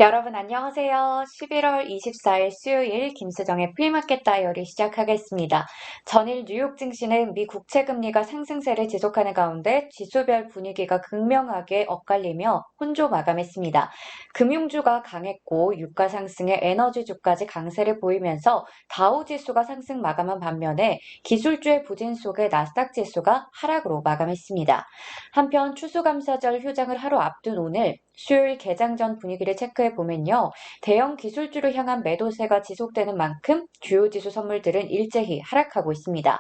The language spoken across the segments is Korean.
여러분 안녕하세요. 11월 24일 수요일 김수정의 프리마켓 다이어리 시작하겠습니다. 전일 뉴욕 증시는 미 국채 금리가 상승세를 지속하는 가운데 지수별 분위기가 극명하게 엇갈리며 혼조 마감했습니다. 금융주가 강했고 유가 상승에 에너지주까지 강세를 보이면서 다우 지수가 상승 마감한 반면에 기술주의 부진 속에 나스닥 지수가 하락으로 마감했습니다. 한편 추수감사절 휴장을 하루 앞둔 오늘 수요일 개장 전 분위기를 체크해 보면요. 대형 기술주를 향한 매도세가 지속되는 만큼 주요 지수 선물들은 일제히 하락하고 있습니다.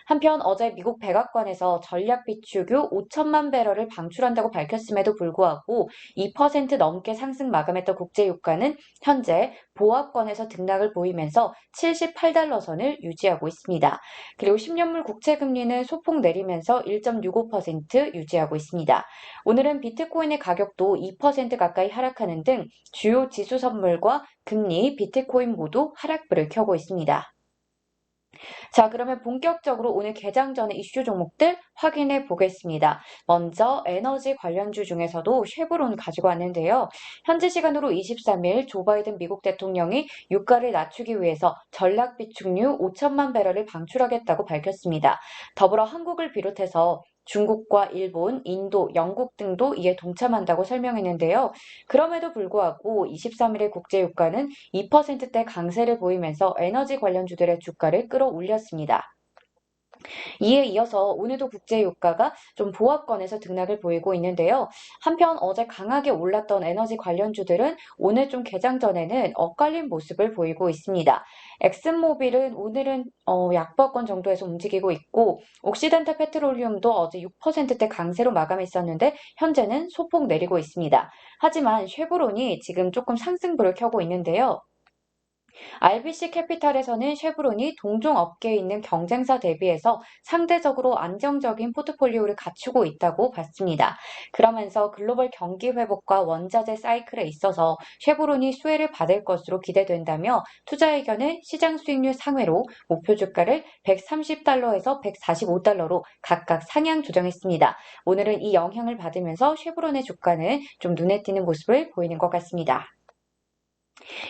한편 어제 미국 백악관에서 전략 비축유 5천만 배럴을 방출한다고 밝혔음에도 불구하고 2% 넘게 상승 마감했던 국제유가는 현재 보합권에서 등락을 보이면서 78달러 선을 유지하고 있습니다. 그리고 10년물 국채 금리는 소폭 내리면서 1.65% 유지하고 있습니다. 오늘은 비트코인의 가격도 2% 가까이 하락하는 등 주요 지수 선물과 금리, 비트코인 모두 하락불을 켜고 있습니다. 자, 그러면 본격적으로 오늘 개장 전의 이슈 종목들 확인해 보겠습니다. 먼저 에너지 관련주 중에서도 쉐보론 가지고 왔는데요. 현지 시간으로 23일 조 바이든 미국 대통령이 유가를 낮추기 위해서 전략 비축유 5천만 배럴을 방출하겠다고 밝혔습니다. 더불어 한국을 비롯해서 중국과 일본, 인도, 영국 등도 이에 동참한다고 설명했는데요. 그럼에도 불구하고 23일의 국제유가는 2%대 강세를 보이면서 에너지 관련주들의 주가를 끌어올렸습니다. 이에 이어서 오늘도 국제유가가 좀 보합권에서 등락을 보이고 있는데요. 한편 어제 강하게 올랐던 에너지 관련주들은 오늘 좀 개장 전에는 엇갈린 모습을 보이고 있습니다. 엑슨모빌은 오늘은 약보합권 정도에서 움직이고 있고 옥시덴탈 페트롤리움도 어제 6%대 강세로 마감했었는데 현재는 소폭 내리고 있습니다. 하지만 쉐보론이 지금 조금 상승불을 켜고 있는데요. RBC 캐피탈에서는 쉐브론이 동종 업계에 있는 경쟁사 대비해서 상대적으로 안정적인 포트폴리오를 갖추고 있다고 봤습니다. 그러면서 글로벌 경기 회복과 원자재 사이클에 있어서 쉐브론이 수혜를 받을 것으로 기대된다며 투자 의견을 시장 수익률 상회로 목표 주가를 130달러에서 145달러로 각각 상향 조정했습니다. 오늘은 이 영향을 받으면서 쉐브론의 주가는 좀 눈에 띄는 모습을 보이는 것 같습니다.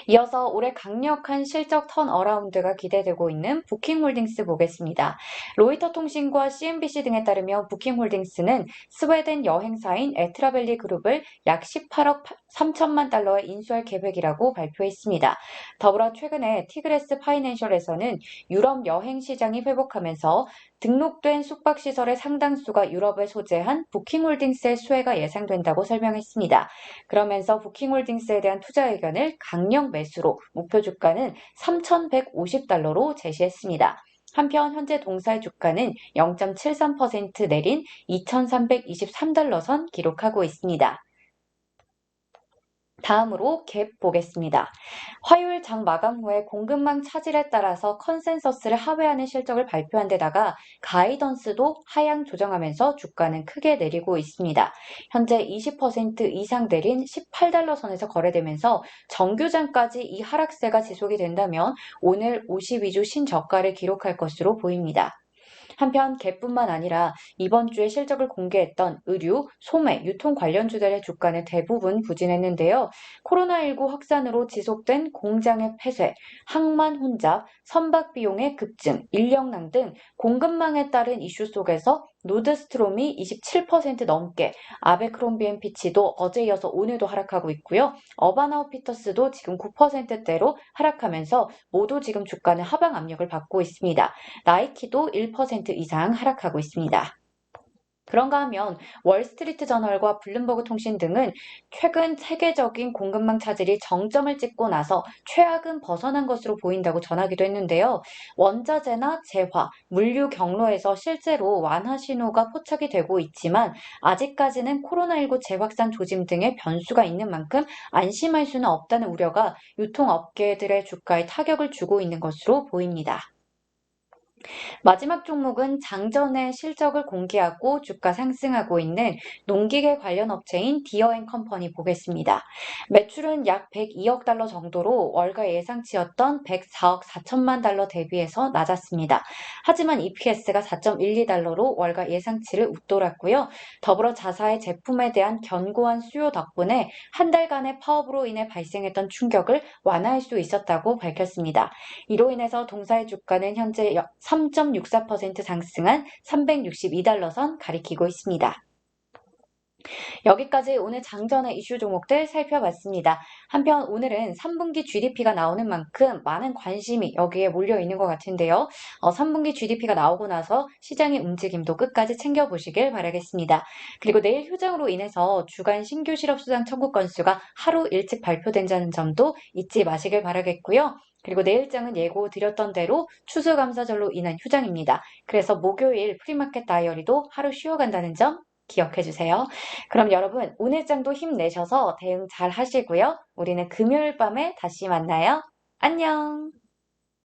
이어서 올해 강력한 실적 턴어라운드가 기대되고 있는 부킹홀딩스 보겠습니다. 로이터 통신과 CNBC 등에 따르면 부킹홀딩스는 스웨덴 여행사인 에트라벨리 그룹을 약 18억 3천만 달러에 인수할 계획이라고 발표했습니다. 더불어 최근에 티그레스 파이낸셜에서는 유럽 여행 시장이 회복하면서 등록된 숙박시설의 상당수가 유럽에 소재한 부킹홀딩스의 수혜가 예상된다고 설명했습니다. 그러면서 부킹홀딩스에 대한 투자 의견을 강력 매수로 목표 주가는 3,150달러로 제시했습니다. 한편 현재 동사의 주가는 0.73% 내린 2,323달러 선 기록하고 있습니다. 다음으로 갭 보겠습니다. 화요일 장 마감 후에 공급망 차질에 따라서 컨센서스를 하회하는 실적을 발표한 데다가 가이던스도 하향 조정하면서 주가는 크게 내리고 있습니다. 현재 20% 이상 내린 18달러 선에서 거래되면서 정규장까지 이 하락세가 지속이 된다면 오늘 52주 신저가를 기록할 것으로 보입니다. 한편 갭뿐만 아니라 이번 주에 실적을 공개했던 의류, 소매, 유통 관련주들의 주가는 대부분 부진했는데요. 코로나19 확산으로 지속된 공장의 폐쇄, 항만 혼잡, 선박 비용의 급증, 인력난 등 공급망에 따른 이슈 속에서 노드스트롬이 27% 넘게, 아베크롬비앤 피치도 어제 이어서 오늘도 하락하고 있고요. 어바나우 피터스도 지금 9%대로 하락하면서 모두 지금 주가는 하방 압력을 받고 있습니다. 나이키도 1% 이상 하락하고 있습니다. 그런가 하면 월스트리트 저널과 블룸버그 통신 등은 최근 세계적인 공급망 차질이 정점을 찍고 나서 최악은 벗어난 것으로 보인다고 전하기도 했는데요. 원자재나 재화, 물류 경로에서 실제로 완화 신호가 포착이 되고 있지만 아직까지는 코로나19 재확산 조짐 등의 변수가 있는 만큼 안심할 수는 없다는 우려가 유통업계들의 주가에 타격을 주고 있는 것으로 보입니다. 마지막 종목은 장전의 실적을 공개하고 주가 상승하고 있는 농기계 관련 업체인 디어앤컴퍼니 보겠습니다. 매출은 약 102억 달러 정도로 월가 예상치였던 104억 4천만 달러 대비해서 낮았습니다. 하지만 EPS가 4.12달러로 월가 예상치를 웃돌았고요. 더불어 자사의 제품에 대한 견고한 수요 덕분에 한 달간의 파업으로 인해 발생했던 충격을 완화할 수 있었다고 밝혔습니다. 이로 인해서 동사의 주가는 현재 3.64% 상승한 362달러 선 가리키고 있습니다. 여기까지 오늘 장전의 이슈 종목들 살펴봤습니다. 한편 오늘은 3분기 GDP가 나오는 만큼 많은 관심이 여기에 몰려 있는 것 같은데요. 3분기 GDP가 나오고 나서 시장의 움직임도 끝까지 챙겨보시길 바라겠습니다. 그리고 내일 휴장으로 인해서 주간 신규 실업수당 청구 건수가 하루 일찍 발표된다는 점도 잊지 마시길 바라겠고요. 그리고 내일장은 예고 드렸던 대로 추수감사절로 인한 휴장입니다. 그래서 목요일 프리마켓 다이어리도 하루 쉬어간다는 점 기억해 주세요. 그럼 여러분, 오늘장도 힘내셔서 대응 잘 하시고요. 우리는 금요일 밤에 다시 만나요. 안녕!